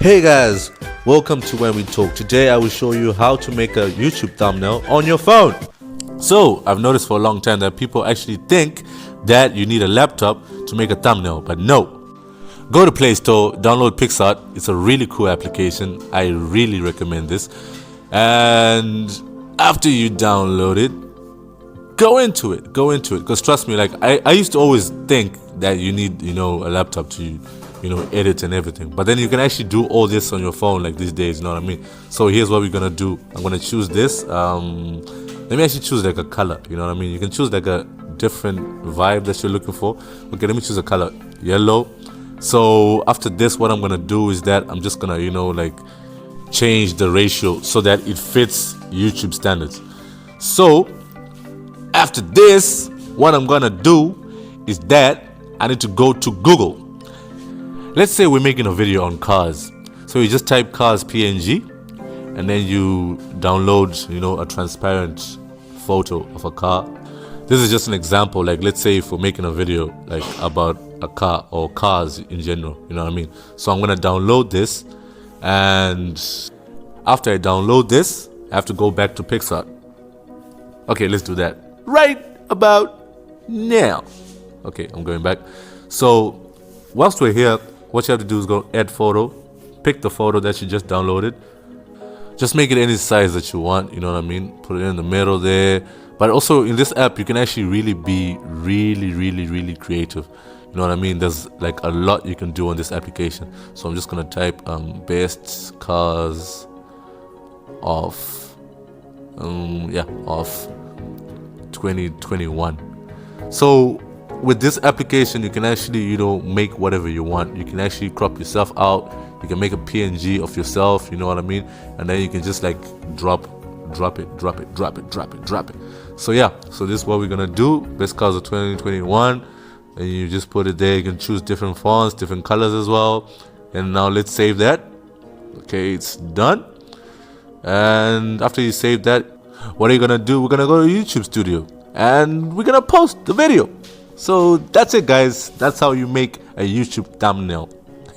Hey guys, welcome to When We Talk. Today I will show you how to make a YouTube thumbnail on your phone. So I've noticed for a long time that people actually think that you need a laptop to make a thumbnail, but no. Go to Play Store, download PixArt. It's a really cool application. I really recommend this. And after you download it, go into it because trust me, like I used to always think that you need a laptop to edit and everything, but then you can actually do all this on your phone like these days, you know what I mean? So here's what we're gonna do. I'm gonna choose this. Let me actually choose like a color, you know what I mean? You can choose like a different vibe that you're looking for. Okay, let me choose a color, yellow. So after this, what I'm gonna do is that I'm just gonna like change the ratio so that it fits YouTube standards. So after this, what I'm gonna do is that I need to go to Google. Let's say we're making a video on cars. So you just type cars PNG and then you download, a transparent photo of a car. This is just an example. Like, let's say if we're making a video like about a car or cars in general, you know what I mean? So I'm gonna download this, and after I download this, I have to go back to PixArt. Okay, let's do that right about now. Okay, I'm going back. So whilst we're here, what you have to do is go add photo, pick the photo that you just downloaded. Just make it any size that you want, you know what I mean? Put it in the middle there. But also in this app, you can actually really be really creative. You know what I mean? There's like a lot you can do on this application. So I'm just gonna type best cars of 2021. So with this application, you can actually make whatever you want. You can actually crop yourself out. You can make a PNG of yourself, you know what I mean? And then you can just like drop it. So yeah, so this is what we're gonna do. Best cars of 2021, and you just put it there. You can choose different fonts, different colors as well. And now let's save that. Okay, it's done. And after you save that, what are you gonna do? We're gonna go to YouTube Studio and we're gonna post the video. So that's it, guys. That's how you make a YouTube thumbnail.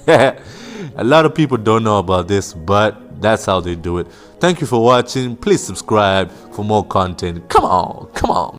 A lot of people don't know about this, but that's how they do it. Thank you for watching. Please subscribe for more content. Come on.